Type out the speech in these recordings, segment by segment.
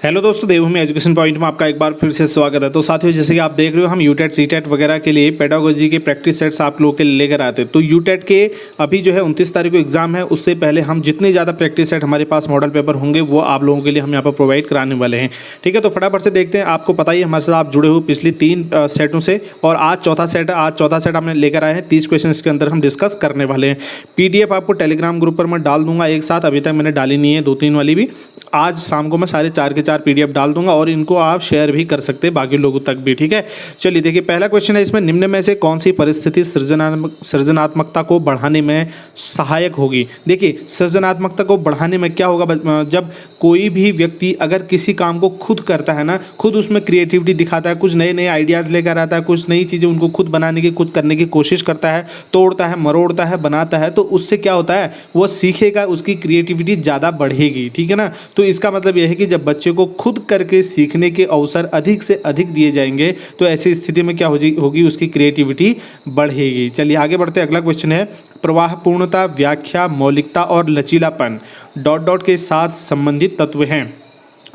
Hello दोस्तों, देवभूमि education point में आपका एक बार फिर से स्वागत है। तो साथियों, जैसे कि आप देख रहे हो, हम यूटेट सीटेट वगैरह के लिए पेडागोजी के प्रैक्टिस सेट्स आप लोगों के लिए लेकर आते हैं। तो यूटेट के अभी जो है 29 तारीख को एग्जाम है, उससे पहले हम जितने ज़्यादा प्रैक्टिस सेट हमारे पास मॉडल पेपर होंगे वो आप लोगों के लिए हम यहाँ पर प्रोवाइड कराने वाले हैं। ठीक है, तो फटाफट से देखते हैं। आपको पता ही है हमारे साथ आप जुड़े हुए पिछली 3 सेटों से, और आज चौथा सेट है। आज चौथा सेट हमने लेकर आए हैं। 30 क्वेश्चन के अंदर हम डिस्कस करने वाले हैं। PDF आपको टेलीग्राम ग्रुप पर मैं डाल दूंगा एक साथ। अभी तक मैंने डाली नहीं है, 2-3 वाली भी। आज शाम को मैं सारे 4 के 4 PDF डाल दूंगा, और इनको आप शेयर भी कर सकते हैं बाकी लोगों तक भी। ठीक है, चलिए देखिए, पहला क्वेश्चन है इसमें, निम्न में से कौन सी परिस्थिति सृजनात्मकता को बढ़ाने में सहायक होगी। देखिए, सृजनात्मकता को बढ़ाने में क्या होगा, जब कोई भी व्यक्ति अगर किसी काम को खुद करता है ना, खुद उसमें क्रिएटिविटी दिखाता है, कुछ नए नए आइडियाज़ लेकर आता है, कुछ नई चीज़ें उनको खुद बनाने की, खुद करने की कोशिश करता है, तोड़ता है, मरोड़ता है, बनाता है, तो उससे क्या होता है, वो सीखेगा, उसकी क्रिएटिविटी ज़्यादा बढ़ेगी। ठीक है ना। तो इसका मतलब यह है कि जब बच्चे को खुद करके सीखने के अवसर अधिक से अधिक दिए जाएंगे, तो ऐसी स्थिति में क्या होगी, उसकी क्रिएटिविटी बढ़ेगी। चलिए आगे बढ़ते हैं। अगला क्वेश्चन है, प्रवाहपूर्णता, व्याख्या, मौलिकता और लचीलापन डॉट डॉट के साथ संबंधित तत्व हैं।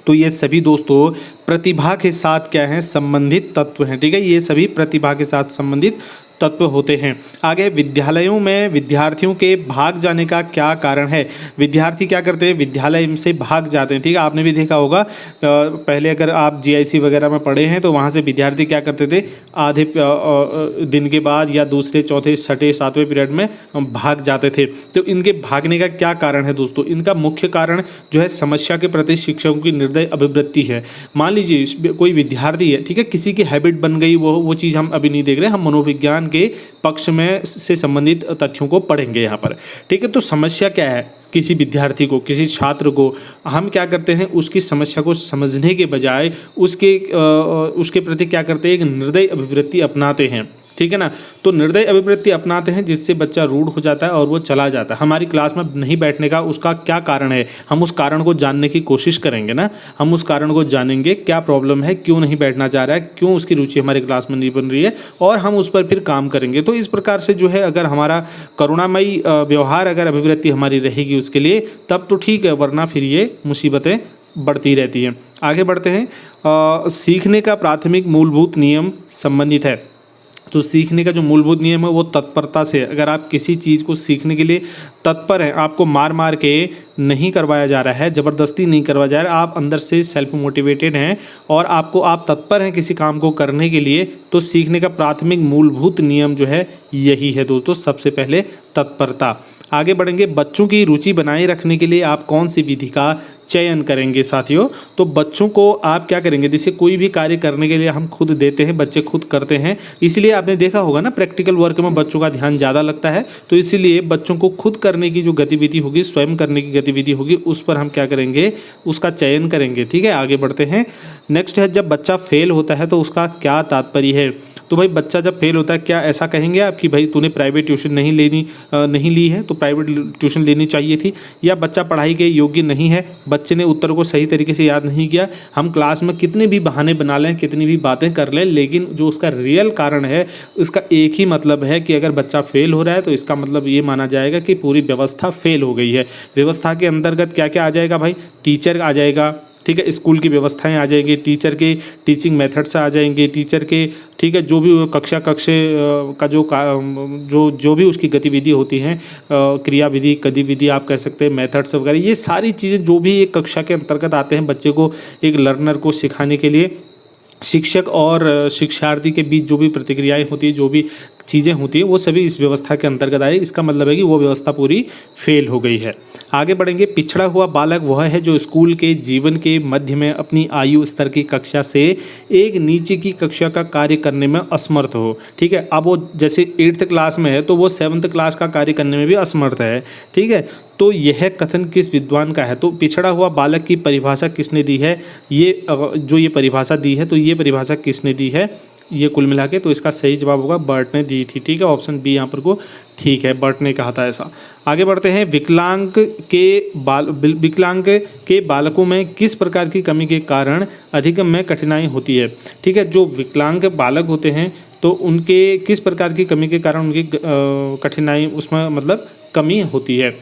तो ये सभी दोस्तों प्रतिभा के साथ क्या हैं, संबंधित तत्व हैं। ठीक है, ये सभी प्रतिभा के साथ संबंधित तत्व होते हैं। आगे, विद्यालयों में विद्यार्थियों के भाग जाने का क्या कारण है। विद्यार्थी क्या करते हैं, विद्यालय से भाग जाते हैं। ठीक है, आपने भी देखा होगा, पहले अगर आप GIC वगैरह में पढ़े हैं तो वहाँ से विद्यार्थी क्या करते थे, आधे दिन के बाद या दूसरे, चौथे, छठे, 7वें पीरियड में भाग जाते थे। तो इनके भागने का क्या कारण है दोस्तों। इनका मुख्य कारण जो है समस्या के प्रति शिक्षकों की निर्दय अभिवृत्ति है। मान लीजिए कोई विद्यार्थी है, ठीक है, किसी की हैबिट बन गई, वो चीज़ हम अभी नहीं देख रहे, हम मनोविज्ञान के पक्ष में से संबंधित तथ्यों को पढ़ेंगे यहाँ पर। ठीक है, तो समस्या क्या है, किसी विद्यार्थी को, किसी छात्र को हम क्या करते हैं, उसकी समस्या को समझने के बजाय उसके प्रति क्या करते हैं, एक निर्दयी अभिवृत्ति अपनाते हैं। ठीक है ना। तो निर्दयी अभिवृत्ति अपनाते हैं, जिससे बच्चा रूढ़ हो जाता है और वो चला जाता है। हमारी क्लास में नहीं बैठने का उसका क्या कारण है, हम उस कारण को जानने की कोशिश करेंगे ना। हम उस कारण को जानेंगे, क्या प्रॉब्लम है, क्यों नहीं बैठना चाह रहा है, क्यों उसकी रुचि हमारी क्लास में नहीं बन रही है, और हम उस पर फिर काम करेंगे। तो इस प्रकार से जो है, अगर हमारा करुणामयी व्यवहार, अगर अभिवृत्ति हमारी रहेगी उसके लिए, तब तो ठीक है, वरना फिर ये मुसीबतें बढ़ती रहती हैं। आगे बढ़ते हैं। सीखने का प्राथमिक मूलभूत नियम संबंधित है। तो सीखने का जो मूलभूत नियम है वो तत्परता से। अगर आप किसी चीज़ को सीखने के लिए तत्पर हैं, आपको मार मार के नहीं करवाया जा रहा है, ज़बरदस्ती नहीं करवाया जा रहा है, आप अंदर से सेल्फ मोटिवेटेड हैं और आप तत्पर हैं किसी काम को करने के लिए, तो सीखने का प्राथमिक मूलभूत नियम जो है यही है दोस्तों, सबसे पहले तत्परता। आगे बढ़ेंगे। बच्चों की रुचि बनाए रखने के लिए आप कौन सी विधि का चयन करेंगे साथियों। तो बच्चों को आप क्या करेंगे, जैसे कोई भी कार्य करने के लिए हम खुद देते हैं, बच्चे खुद करते हैं, इसलिए आपने देखा होगा ना, प्रैक्टिकल वर्क में बच्चों का ध्यान ज़्यादा लगता है। तो इसीलिए बच्चों को खुद करने की जो गतिविधि होगी, स्वयं करने की गतिविधि होगी, उस पर हम क्या करेंगे, उसका चयन करेंगे। ठीक है, आगे बढ़ते हैं। नेक्स्ट है, जब बच्चा फेल होता है तो उसका क्या तात्पर्य है। तो भाई, बच्चा जब फेल होता है, क्या ऐसा कहेंगे आप कि भाई तूने प्राइवेट ट्यूशन नहीं ली है, तो प्राइवेट ट्यूशन लेनी चाहिए थी, या बच्चा पढ़ाई के योग्य नहीं है, बच्चे ने उत्तर को सही तरीके से याद नहीं किया। हम क्लास में कितने भी बहाने बना लें, कितनी भी बातें कर लें, लेकिन जो उसका रियल कारण है, उसका एक ही मतलब है कि अगर बच्चा फेल हो रहा है तो इसका मतलब ये माना जाएगा कि पूरी व्यवस्था फेल हो गई है। व्यवस्था के अंतर्गत क्या क्या आ जाएगा भाई, टीचर आ जाएगा, ठीक है, स्कूल की व्यवस्थाएं आ जाएंगी, टीचर के टीचिंग मेथड्स आ जाएंगे, टीचर के, ठीक है, जो भी कक्षा का जो भी उसकी गतिविधि होती हैं, क्रियाविधि, गतिविधि आप कह सकते हैं, मेथड्स वगैरह, ये सारी चीज़ें जो भी एक कक्षा के अंतर्गत आते हैं, बच्चे को, एक लर्नर को सिखाने के लिए, शिक्षक और शिक्षार्थी के बीच जो भी प्रतिक्रियाएं होती है, जो भी चीज़ें होती हैं, वो सभी इस व्यवस्था के अंतर्गत आए। इसका मतलब है कि वो व्यवस्था पूरी फेल हो गई है। आगे बढ़ेंगे। पिछड़ा हुआ बालक वह है जो स्कूल के जीवन के मध्य में अपनी आयु स्तर की कक्षा से एक नीचे की कक्षा का कार्य करने में असमर्थ हो। ठीक है, अब वो जैसे 8th क्लास में है तो वो 7th क्लास का कार्य करने में भी असमर्थ है। ठीक है, तो यह कथन किस विद्वान का है। तो पिछड़ा हुआ बालक की परिभाषा किसने दी है, ये परिभाषा दी है, तो ये परिभाषा किसने दी है, ये कुल मिला के, तो इसका सही जवाब होगा बर्ट ने दी थी। ठीक है, ऑप्शन बी यहाँ पर को ठीक है, बर्ट ने कहा था ऐसा। आगे बढ़ते हैं। विकलांग के बालकों में किस प्रकार की कमी के कारण अधिगम में कठिनाई होती है। ठीक है, जो विकलांग बालक होते हैं तो उनके किस प्रकार की कमी के कारण उनकी कठिनाई, उसमें मतलब कमी होती है।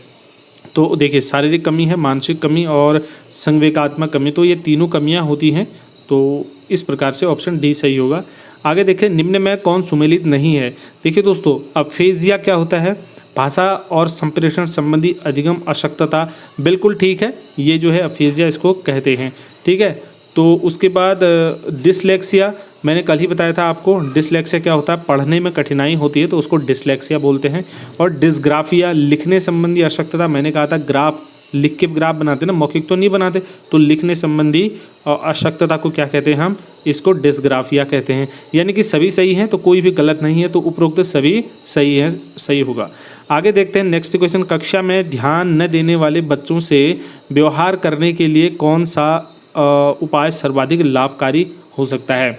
तो देखिए शारीरिक कमी है, मानसिक कमी और संवेगात्मक कमी, तो ये तीनों कमियां होती हैं। तो इस प्रकार से ऑप्शन डी सही होगा। आगे देखें, निम्न में कौन सुमेलित नहीं है। देखिए दोस्तों, अफेजिया क्या होता है? भाषा और संप्रेषण संबंधी अधिगम अशक्तता, बिल्कुल ठीक है, ये जो है अफेजिया इसको कहते हैं। ठीक है, तो उसके बाद डिसलेक्सिया, मैंने कल ही बताया था आपको, डिसलेक्सिया क्या होता है? पढ़ने में कठिनाई होती है तो उसको डिसलेक्सिया बोलते हैं। और डिसग्राफिया, लिखने संबंधी अशक्तता, मैंने कहा था ग्राफ, लिख के ग्राफ बनाते ना, मौखिक तो नहीं बनाते, तो लिखने संबंधी अशक्तता को क्या कहते हैं हम? इसको डिसग्राफिया कहते हैं। यानी कि सभी सही हैं, तो कोई भी गलत नहीं है, तो उपरोक्त सभी सही है, सही होगा। आगे देखते हैं नेक्स्ट क्वेश्चन, कक्षा में ध्यान न देने वाले बच्चों से व्यवहार करने के लिए कौन सा उपाय सर्वाधिक लाभकारी हो सकता है?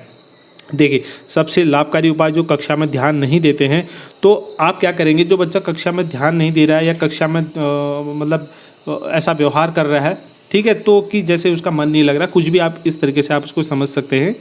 देखिए, सबसे लाभकारी उपाय जो कक्षा में ध्यान नहीं देते हैं, तो आप क्या करेंगे? जो बच्चा कक्षा में ध्यान नहीं दे रहा है या कक्षा में मतलब ऐसा व्यवहार कर रहा है, ठीक है, तो कि जैसे उसका मन नहीं लग रहा, कुछ भी आप इस तरीके से आप उसको समझ सकते हैं।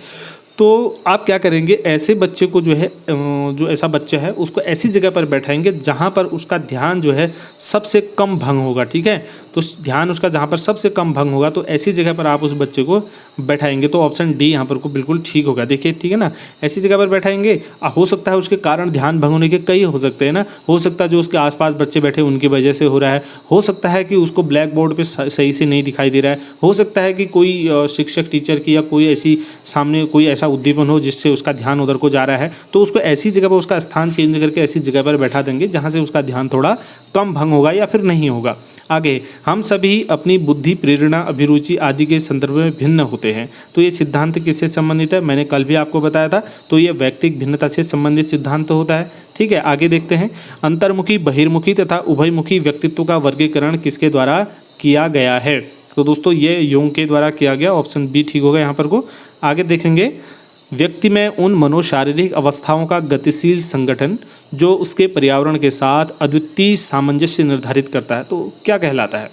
तो आप क्या करेंगे? ऐसे बच्चे को जो है, जो ऐसा बच्चा है उसको ऐसी जगह पर बैठाएंगे जहाँ पर उसका ध्यान जो है सबसे कम भंग होगा। ठीक है, तो ध्यान उसका जहाँ पर सबसे कम भंग होगा, तो ऐसी जगह पर आप उस बच्चे को बैठाएंगे। तो ऑप्शन डी यहाँ पर को बिल्कुल ठीक होगा। देखिए, ठीक है ना, ऐसी जगह पर बैठाएंगे। हो सकता है उसके कारण ध्यान भंग होने के कई हो सकते हैं ना, हो सकता है जो उसके आसपास बच्चे बैठे उनकी वजह से हो रहा है, हो सकता है कि उसको ब्लैक बोर्ड पे सही से नहीं दिखाई दे रहा है, हो सकता है कि कोई शिक्षक टीचर की या कोई ऐसी सामने कोई ऐसा उद्दीपन हो जिससे उसका ध्यान उधर को जा रहा है, तो उसको ऐसी जगह पर उसका स्थान चेंज करके ऐसी जगह पर बैठा देंगे जहाँ से उसका ध्यान थोड़ा कम भंग होगा या फिर नहीं होगा। आगे, हम सभी अपनी बुद्धि, प्रेरणा, अभिरुचि आदि के संदर्भ में भिन्न होते हैं। तो ये सिद्धांत किससे संबंधित है? मैंने कल भी आपको बताया था, तो ये व्यक्तिगत भिन्नता से संबंधित सिद्धांत होता है। ठीक है, आगे देखते हैं, अंतर्मुखी, बहिर्मुखी तथा उभयमुखी व्यक्तित्व का वर्गीकरण किसके द्वारा किया गया है? तो दोस्तों ये यूंग के द्वारा किया गया, ऑप्शन बी ठीक होगा यहाँ पर को। आगे देखेंगे, व्यक्ति में उन मनोशारीरिक अवस्थाओं का गतिशील संगठन जो उसके पर्यावरण के साथ अद्वितीय सामंजस्य निर्धारित करता है, तो क्या कहलाता है?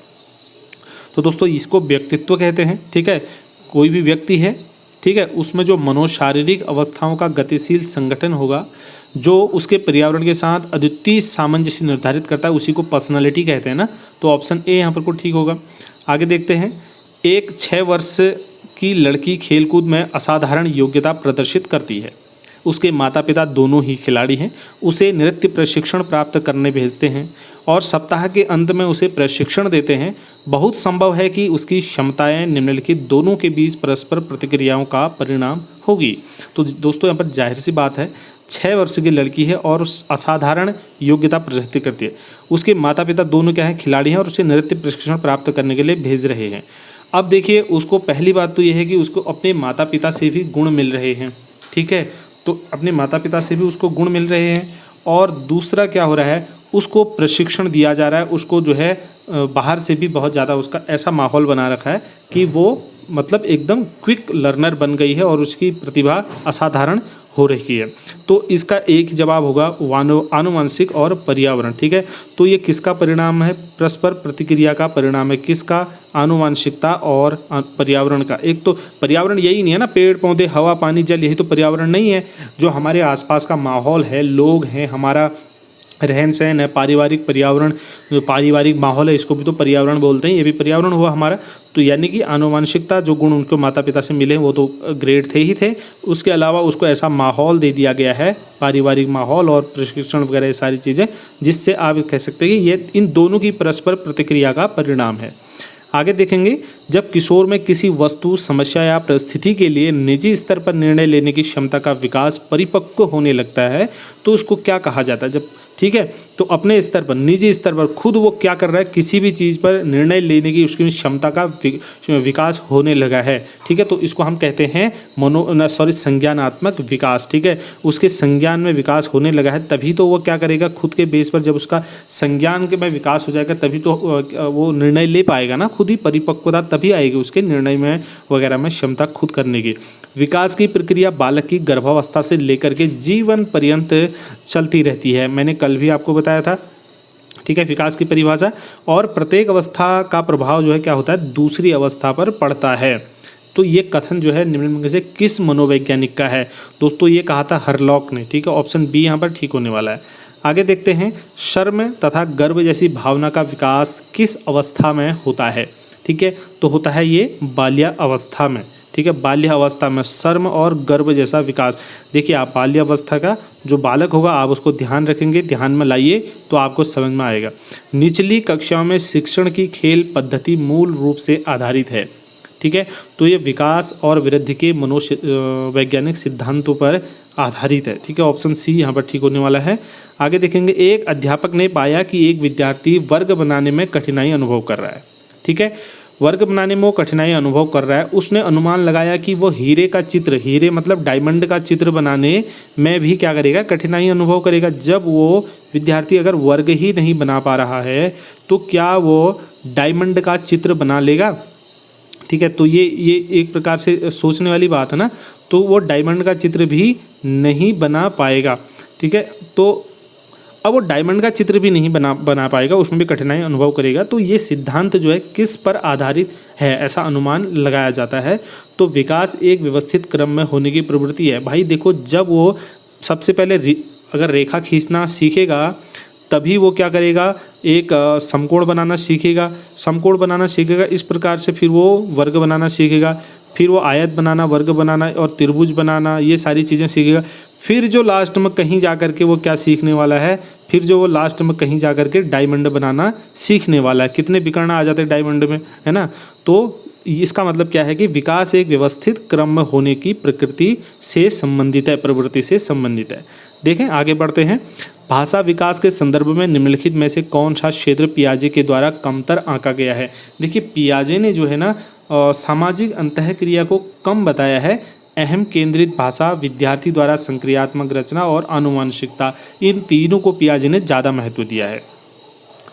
तो दोस्तों इसको व्यक्तित्व कहते हैं। ठीक है, कोई भी व्यक्ति है, ठीक है, उसमें जो मनोशारीरिक अवस्थाओं का गतिशील संगठन होगा जो उसके पर्यावरण के साथ अद्वितीय सामंजस्य निर्धारित करता है, उसी को पर्सनालिटी कहते हैं ना। तो ऑप्शन ए यहाँ पर को ठीक होगा। आगे देखते हैं, एक 6 वर्ष की लड़की खेलकूद में असाधारण योग्यता प्रदर्शित करती है, उसके माता पिता दोनों ही खिलाड़ी हैं, उसे नृत्य प्रशिक्षण प्राप्त करने भेजते हैं और सप्ताह के अंत में उसे प्रशिक्षण देते हैं। बहुत संभव है कि उसकी क्षमताएं निम्नलिखित दोनों के बीच परस्पर प्रतिक्रियाओं का परिणाम होगी। तो दोस्तों यहाँ पर जाहिर सी बात है, 6 वर्ष की लड़की है और असाधारण योग्यता प्रदर्शित करती है, उसके माता पिता दोनों क्या हैं? खिलाड़ी हैं और उसे नृत्य प्रशिक्षण प्राप्त करने के लिए भेज रहे हैं। अब देखिए, उसको पहली बात तो यह है कि उसको अपने माता पिता से भी गुण मिल रहे हैं। ठीक है, तो अपने माता पिता से भी उसको गुण मिल रहे हैं, और दूसरा क्या हो रहा है, उसको प्रशिक्षण दिया जा रहा है, उसको जो है बाहर से भी बहुत ज़्यादा उसका ऐसा माहौल बना रखा है कि वो मतलब एकदम क्विक लर्नर बन गई है और उसकी प्रतिभा असाधारण हो रही है। तो इसका एक ही जवाब होगा, आनुवंशिक और पर्यावरण। ठीक है, तो ये किसका परिणाम है? परस्पर प्रतिक्रिया का परिणाम है। किसका? आनुवंशिकता और पर्यावरण का। एक तो पर्यावरण यही नहीं है ना, पेड़ पौधे, हवा, पानी, जल, यही तो पर्यावरण नहीं है। जो हमारे आसपास का माहौल है, लोग हैं, हमारा रहन सहन है, पारिवारिक पर्यावरण, जो पारिवारिक माहौल है, इसको भी तो पर्यावरण बोलते हैं, ये भी पर्यावरण हुआ हमारा। तो यानी कि आनुवंशिकता, जो गुण उनको माता पिता से मिले वो तो ग्रेड थे ही थे, उसके अलावा उसको ऐसा माहौल दे दिया गया है, पारिवारिक माहौल और प्रशिक्षण वगैरह ये सारी चीज़ें, जिससे आप कह सकते हैं कि ये इन दोनों की परस्पर प्रतिक्रिया का परिणाम है। आगे देखेंगे, जब किशोर में किसी वस्तु, समस्या या परिस्थिति के लिए निजी स्तर पर निर्णय लेने की क्षमता का विकास परिपक्व होने लगता है, तो उसको क्या कहा जाता है? जब ठीक है, तो अपने स्तर पर, निजी स्तर पर खुद वो क्या कर रहा है, किसी भी चीज़ पर निर्णय लेने की उसकी क्षमता का विकास होने लगा है। ठीक है, तो इसको हम कहते हैं संज्ञानात्मक विकास। ठीक है, उसके संज्ञान में विकास होने लगा है, तभी तो वो क्या करेगा, खुद के बेस पर जब उसका संज्ञान में विकास हो जाएगा तभी तो वो निर्णय ले पाएगा ना, खुद ही परिपक्वता तभी आएगी उसके निर्णय में वगैरह में क्षमता खुद करने की। विकास की प्रक्रिया बालक की गर्भावस्था से लेकर के जीवन पर्यंत चलती रहती है। मैंने कल भी आपको बताया था। ठीक है, विकास की परिभाषा, और प्रत्येक अवस्था का प्रभाव जो है क्या होता है, दूसरी अवस्था पर पड़ता है। तो ये कथन जो है निम्न में से किस मनोवैज्ञानिक का है? दोस्तों ये कहा था हरलॉक ने। ठीक है, ऑप्शन बी यहाँ पर ठीक होने वाला है। आगे देखते हैं, शर्म तथा गर्व जैसी भावना का विकास किस अवस्था में होता है? ठीक है, तो होता है ये बाल्य अवस्था में। ठीक है, बाल्य अवस्था में शर्म और गर्व जैसा विकास। देखिए, आप बाल्य अवस्था का जो बालक होगा आप उसको ध्यान रखेंगे, ध्यान में लाइए तो आपको समझ में आएगा। निचली कक्षाओं में शिक्षण की खेल पद्धति मूल रूप से आधारित है। ठीक है, तो ये विकास और वृद्धि के मनोवैज्ञानिक सिद्धांतों पर आधारित है। ठीक है, ऑप्शन सी यहाँ पर ठीक होने वाला है। आगे देखेंगे, एक अध्यापक ने पाया कि एक विद्यार्थी वर्ग बनाने में कठिनाई अनुभव कर रहा है। ठीक है, वर्ग बनाने में वो कठिनाई अनुभव कर रहा है। उसने अनुमान लगाया कि वो हीरे का चित्र, हीरे मतलब डायमंड का चित्र बनाने में भी क्या करेगा, कठिनाई अनुभव करेगा। जब वो विद्यार्थी अगर वर्ग ही नहीं बना पा रहा है तो क्या वो डायमंड का चित्र बना लेगा? ठीक है, तो ये एक प्रकार से सोचने वाली बात है ना। तो वो डायमंड का चित्र भी नहीं बना पाएगा। ठीक है, तो अब वो डायमंड का चित्र भी नहीं बना पाएगा, उसमें भी कठिनाई अनुभव करेगा। तो ये सिद्धांत जो है किस पर आधारित है, ऐसा अनुमान लगाया जाता है। तो विकास एक व्यवस्थित क्रम में होने की प्रवृत्ति है। भाई देखो, जब वो सबसे पहले अगर रेखा खींचना सीखेगा तभी वो क्या करेगा, एक समकोण बनाना सीखेगा। समकोण बनाना सीखेगा इस प्रकार से, फिर वो वर्ग बनाना सीखेगा, फिर वो आयत बनाना, वर्ग बनाना और त्रिभुज बनाना, ये सारी चीज़ें सीखेगा। फिर जो लास्ट में कहीं जा कर के वो क्या सीखने वाला है, फिर जो वो लास्ट में कहीं जा कर के डायमंड बनाना सीखने वाला है। कितने विकर्ण आ जाते हैं डायमंड में, है ना। तो इसका मतलब क्या है कि विकास एक व्यवस्थित क्रम में होने की प्रकृति से संबंधित है, प्रवृत्ति से संबंधित है। देखें, आगे बढ़ते हैं। भाषा विकास के संदर्भ में निम्नलिखित में से कौन सा क्षेत्र पियाजे के द्वारा कमतर आंका गया है? देखिए, पियाजे ने जो है ना सामाजिक अंतःक्रिया को कम बताया है। अहम केंद्रित भाषा, विद्यार्थी द्वारा संक्रियात्मक रचना और आनुवंशिकता, इन तीनों को पियाजे ने ज़्यादा महत्व दिया है।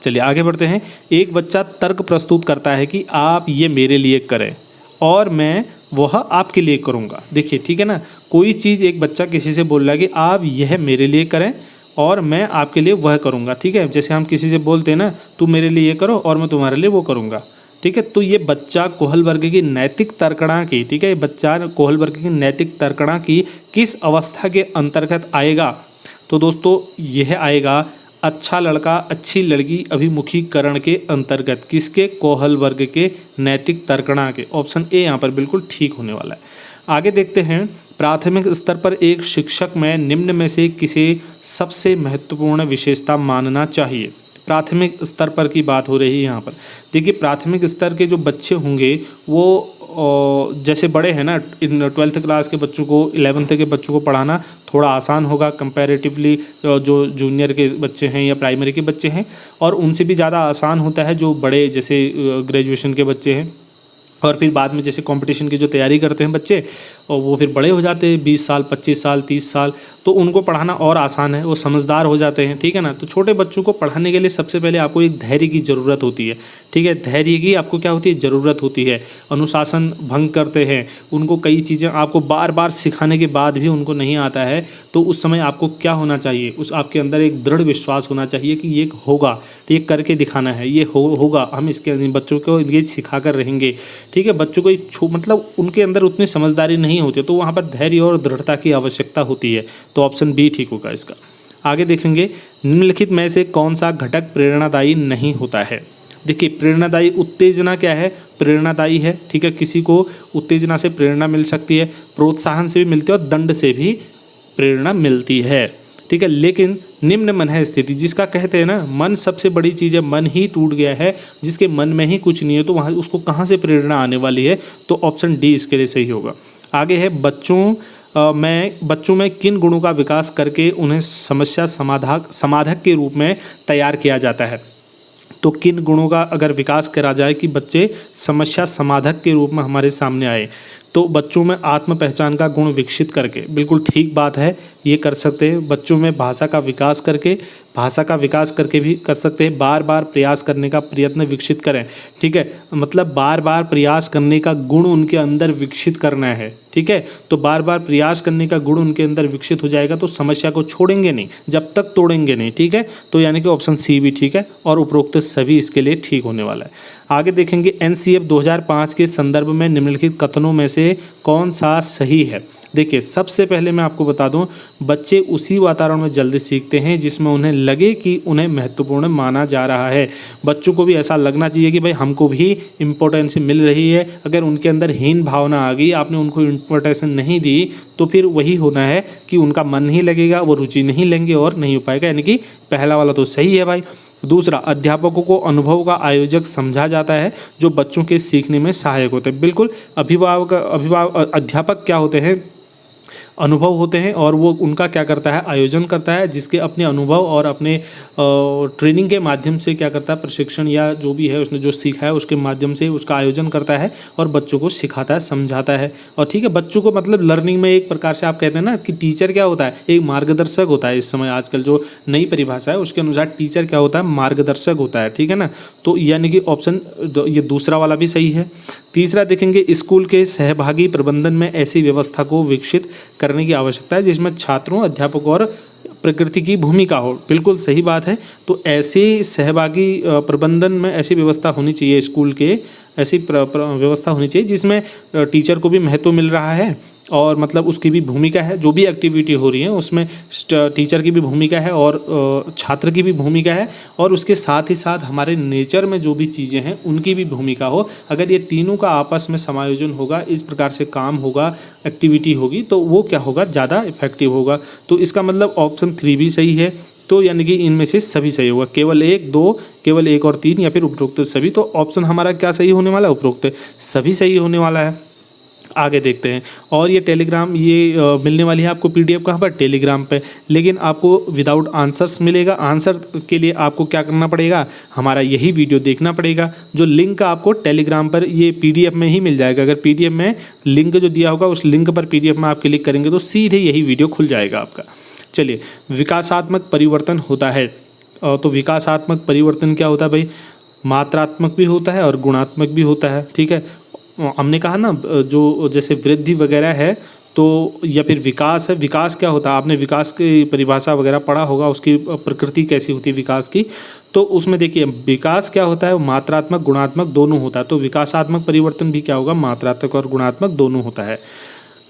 चलिए आगे बढ़ते हैं। एक बच्चा तर्क प्रस्तुत करता है कि आप ये मेरे लिए करें और मैं वह आपके लिए करूँगा। देखिए, ठीक है ना, कोई चीज़ एक बच्चा किसी से बोल रहा है कि आप यह मेरे लिए करें और मैं आपके लिए वह करूँगा। ठीक है, जैसे हम किसी से बोलते हैं ना, तू मेरे लिए ये करो और मैं तुम्हारे लिए वो करूँगा। ठीक है, तो ये बच्चा कोहल वर्ग की नैतिक तर्कणा की, ठीक है, बच्चा कोहल वर्ग की नैतिक तर्कणा की किस अवस्था के अंतर्गत आएगा? तो दोस्तों यह आएगा अच्छा लड़का अच्छी लड़की अभिमुखीकरण के अंतर्गत। किसके? कोहल वर्ग के नैतिक तर्कणा के। ऑप्शन ए यहाँ पर बिल्कुल ठीक होने वाला है। आगे देखते हैं, प्राथमिक स्तर पर एक शिक्षक में निम्न में से किसे सबसे महत्वपूर्ण विशेषता मानना चाहिए? प्राथमिक स्तर पर की बात हो रही है यहाँ पर। देखिए, प्राथमिक स्तर के जो बच्चे होंगे वो जैसे बड़े हैं ना, इन 12th क्लास के बच्चों को, 11th के बच्चों को पढ़ाना थोड़ा आसान होगा कंपैरेटिवली जो जूनियर के बच्चे हैं या प्राइमरी के बच्चे हैं, और उनसे भी ज़्यादा आसान होता है जो बड़े जैसे ग्रेजुएशन के बच्चे हैं। और फिर बाद में जैसे कंपटीशन की जो तैयारी करते हैं बच्चे, और वो फिर बड़े हो जाते हैं 20 साल 25 साल 30 साल, तो उनको पढ़ाना और आसान है, वो समझदार हो जाते हैं। ठीक है ना, तो छोटे बच्चों को पढ़ाने के लिए सबसे पहले आपको एक धैर्य की ज़रूरत होती है। ठीक है, धैर्य की आपको क्या होती है, ज़रूरत होती है। अनुशासन भंग करते हैं, उनको कई चीज़ें आपको बार बार सिखाने के बाद भी उनको नहीं आता है, तो उस समय आपको क्या होना चाहिए, उस आपके अंदर एक दृढ़ विश्वास होना चाहिए कि ये होगा, ये करके दिखाना है, ये होगा, हम इसके बच्चों को ये सिखा कर रहेंगे। ठीक है, बच्चों को मतलब उनके अंदर उतनी समझदारी नहीं होती, तो वहाँ पर धैर्य और दृढ़ता की आवश्यकता होती है। तो ऑप्शन बी ठीक होगा इसका। आगे देखेंगे, निम्नलिखित में से कौन सा घटक प्रेरणादायी नहीं होता है? देखिए, प्रेरणादायी उत्तेजना क्या है, प्रेरणादायी है। ठीक है, किसी को उत्तेजना से प्रेरणा मिल सकती है, प्रोत्साहन से भी मिलती है और दंड से भी प्रेरणा मिलती है। ठीक है, लेकिन निम्न मन है स्थिति, जिसका कहते हैं ना मन सबसे बड़ी चीज़ है, मन ही टूट गया है, जिसके मन में ही कुछ नहीं है, तो वहाँ उसको कहाँ से प्रेरणा आने वाली है? तो ऑप्शन डी इसके लिए सही होगा। आगे है, बच्चों में किन गुणों का विकास करके उन्हें समस्या समाधाक के रूप में तैयार किया जाता है? तो किन गुणों का अगर विकास करा जाए कि बच्चे समस्या समाधाक के रूप में हमारे सामने आए? तो बच्चों में आत्म पहचान का गुण विकसित करके, बिल्कुल ठीक बात है, ये कर सकते हैं। बच्चों में भाषा का विकास करके भी कर सकते हैं। बार बार प्रयास करने का प्रयत्न विकसित करें। ठीक है, मतलब बार बार प्रयास करने का गुण उनके अंदर विकसित करना है। ठीक है, तो बार बार प्रयास करने का गुण उनके अंदर विकसित हो जाएगा तो समस्या को छोड़ेंगे नहीं जब तक तोड़ेंगे नहीं। ठीक है, तो यानी कि ऑप्शन सी भी ठीक है और उपरोक्त सभी इसके लिए ठीक होने वाला है। आगे देखेंगे एनसीएफ 2005 के संदर्भ में निम्नलिखित कथनों में से कौन सा सही है। देखिए, सबसे पहले मैं आपको बता दूं, बच्चे उसी वातावरण में जल्दी सीखते हैं जिसमें उन्हें लगे कि उन्हें महत्वपूर्ण माना जा रहा है। बच्चों को भी ऐसा लगना चाहिए कि भाई हमको भी इम्पोर्टेंस मिल रही है। अगर उनके अंदर हीन भावना आ गई, आपने उनको इम्पोर्टेंस नहीं दी, तो फिर वही होना है कि उनका मन नहीं लगेगा, वो रुचि नहीं लेंगे और नहीं हो पाएगा। यानी कि पहला वाला तो सही है भाई। दूसरा, अध्यापकों को अनुभव का आयोजक समझा जाता है जो बच्चों के सीखने में सहायक होते हैं। बिल्कुल, अध्यापक क्या होते हैं, अनुभव होते हैं, और वो उनका क्या करता है, आयोजन करता है, जिसके अपने अनुभव और अपने ट्रेनिंग के माध्यम से क्या करता है, प्रशिक्षण या जो भी है उसने जो सीखा है उसके माध्यम से उसका आयोजन करता है और बच्चों को सिखाता है, समझाता है। और ठीक है, बच्चों को मतलब लर्निंग में एक प्रकार से आप कहते हैं ना कि टीचर क्या होता है, एक मार्गदर्शक होता है। इस समय आजकल जो नई परिभाषा है उसके अनुसार टीचर क्या होता है, मार्गदर्शक होता है। ठीक है ना, तो यानी कि ऑप्शन ये दूसरा वाला भी सही है। तीसरा देखेंगे, स्कूल के सहभागी प्रबंधन में ऐसी व्यवस्था को विकसित करने की आवश्यकता है जिसमें छात्रों, अध्यापकों और प्रकृति की भूमिका हो। बिल्कुल सही बात है। तो ऐसे सहभागी प्रबंधन में ऐसी व्यवस्था होनी चाहिए, स्कूल के ऐसी व्यवस्था होनी चाहिए जिसमें टीचर को भी महत्व मिल रहा है और मतलब उसकी भी भूमिका है, जो भी एक्टिविटी हो रही है उसमें टीचर की भी भूमिका है और छात्र की भी भूमिका है, और उसके साथ ही साथ हमारे नेचर में जो भी चीज़ें हैं उनकी भी भूमिका हो। अगर ये तीनों का आपस में समायोजन होगा, इस प्रकार से काम होगा, एक्टिविटी होगी, तो वो क्या होगा, ज़्यादा इफेक्टिव होगा। तो इसका मतलब ऑप्शन 3 भी सही है। तो यानी कि इनमें से सभी सही होगा, केवल 1, 2, केवल 1 और 3 या फिर उपरोक्त सभी। तो ऑप्शन हमारा क्या सही होने वाला है, उपरोक्त सभी सही होने वाला है। आगे देखते हैं। और ये टेलीग्राम मिलने वाली है आपको पीडीएफ कहाँ पर, टेलीग्राम पे, लेकिन आपको विदाउट आंसर्स मिलेगा। आंसर के लिए आपको क्या करना पड़ेगा, हमारा यही वीडियो देखना पड़ेगा। जो लिंक आपको टेलीग्राम पर ये पीडीएफ में ही मिल जाएगा। अगर पीडीएफ में लिंक जो दिया होगा उस लिंक पर पीडीएफ में आप क्लिक करेंगे तो सीधे यही वीडियो खुल जाएगा आपका। चलिए, विकासात्मक परिवर्तन होता है, तो विकासात्मक परिवर्तन क्या होता है भाई, मात्रात्मक भी होता है और गुणात्मक भी होता है। ठीक है, हमने कहा ना, जो जैसे वृद्धि वगैरह है तो या फिर विकास है। विकास क्या होता है, आपने विकास की परिभाषा वगैरह पढ़ा होगा, उसकी प्रकृति कैसी होती है विकास की। तो उसमें देखिए, विकास क्या होता है, मात्रात्मक गुणात्मक दोनों होता है। तो विकासात्मक परिवर्तन भी क्या होगा, मात्रात्मक और गुणात्मक दोनों होता है।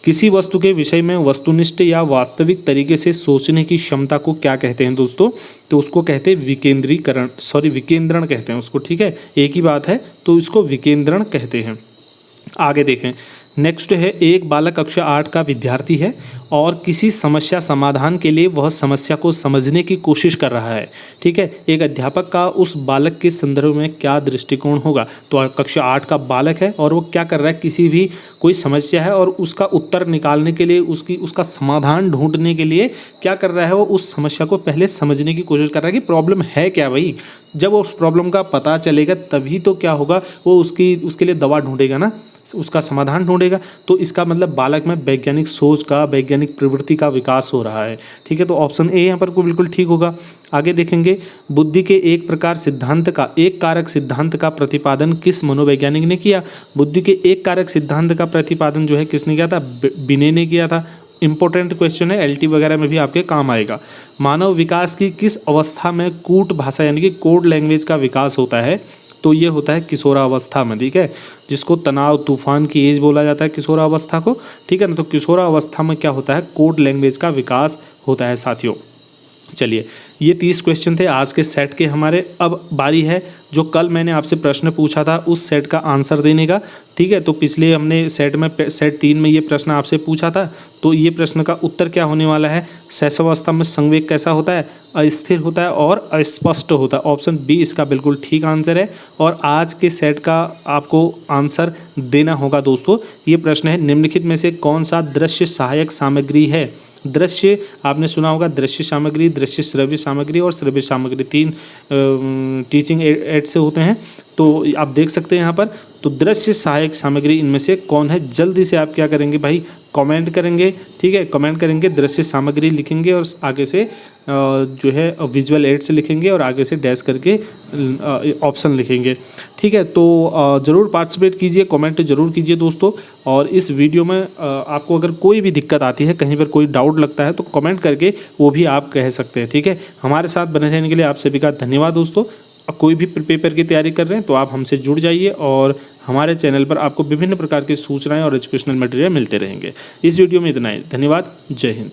किसी वस्तु के विषय में वस्तुनिष्ठ या वास्तविक तरीके से सोचने की क्षमता को क्या कहते हैं दोस्तों, तो उसको कहते हैं विकेंद्रीकरण, विकेंद्रण कहते हैं उसको। ठीक है, एक ही बात है, तो इसको विकेंद्रण कहते हैं। आगे देखें, नेक्स्ट है, एक बालक कक्षा 8 का विद्यार्थी है और किसी समस्या समाधान के लिए वह समस्या को समझने की कोशिश कर रहा है। ठीक है, एक अध्यापक का उस बालक के संदर्भ में क्या दृष्टिकोण होगा। तो कक्षा 8 का बालक है और वो क्या कर रहा है, किसी भी कोई समस्या है और उसका उत्तर निकालने के लिए, उसका समाधान ढूंढने के लिए क्या कर रहा है, वो उस समस्या को पहले समझने की कोशिश कर रहा है कि प्रॉब्लम है क्या भाई। जब उस प्रॉब्लम का पता चलेगा तभी तो क्या होगा, वो उसके लिए दवा ढूंढेगा ना, उसका समाधान ढूंढेगा। तो इसका मतलब बालक में वैज्ञानिक सोच का, वैज्ञानिक प्रवृत्ति का विकास हो रहा है। ठीक है, तो ऑप्शन ए यहाँ पर को बिल्कुल ठीक होगा। आगे देखेंगे, बुद्धि के एक कारक सिद्धांत का प्रतिपादन किस मनोवैज्ञानिक ने किया। बुद्धि के एक कारक सिद्धांत का प्रतिपादन जो है किसने किया था, बिने ने किया था। इंपॉर्टेंट क्वेश्चन है, एलटी वगैरह में भी आपके काम आएगा। मानव विकास की किस अवस्था में कूट भाषा यानी कि कोड लैंग्वेज का विकास होता है, तो ये होता है किशोरावस्था में। ठीक है, जिसको तनाव तूफान की एज बोला जाता है किशोरावस्था को। ठीक है ना, तो किशोरावस्था में क्या होता है, कोड लैंग्वेज का विकास होता है साथियों। चलिए, ये 30 क्वेश्चन थे आज के सेट के हमारे। अब बारी है जो कल मैंने आपसे प्रश्न पूछा था उस सेट का आंसर देने का। ठीक है, तो पिछले हमने सेट 3 में ये प्रश्न आपसे पूछा था, तो ये प्रश्न का उत्तर क्या होने वाला है, शैशवावस्था में संवेग कैसा होता है, अस्थिर होता है और अस्पष्ट होता है। ऑप्शन बी इसका बिल्कुल ठीक आंसर है। और आज के सेट का आपको आंसर देना होगा दोस्तों। ये प्रश्न है, निम्नलिखित में से कौन सा दृश्य सहायक सामग्री है। दृश्य आपने सुना होगा, दृश्य सामग्री, दृश्य श्रव्य सामग्री और श्रव्य सामग्री, 3 टीचिंग एड से होते हैं। तो आप देख सकते हैं यहाँ पर, तो दृश्य सहायक सामग्री इनमें से कौन है। जल्दी से आप क्या करेंगे भाई, कमेंट करेंगे। ठीक है, कमेंट करेंगे, दृश्य सामग्री लिखेंगे और आगे से जो है विजुअल एड से लिखेंगे और आगे से डैश करके ऑप्शन लिखेंगे। ठीक है, तो ज़रूर पार्टिसिपेट कीजिए, कमेंट ज़रूर कीजिए दोस्तों। और इस वीडियो में आपको अगर कोई भी दिक्कत आती है, कहीं पर कोई डाउट लगता है, तो कमेंट करके वो भी आप कह सकते हैं। ठीक है, हमारे साथ बने रहने के लिए आप सभी का धन्यवाद दोस्तों। कोई भी पेपर की तैयारी कर रहे हैं तो आप हमसे जुड़ जाइए और हमारे चैनल पर आपको विभिन्न प्रकार की सूचनाएं और एजुकेशनल मटेरियल मिलते रहेंगे। इस वीडियो में इतना ही। धन्यवाद। जय हिंद।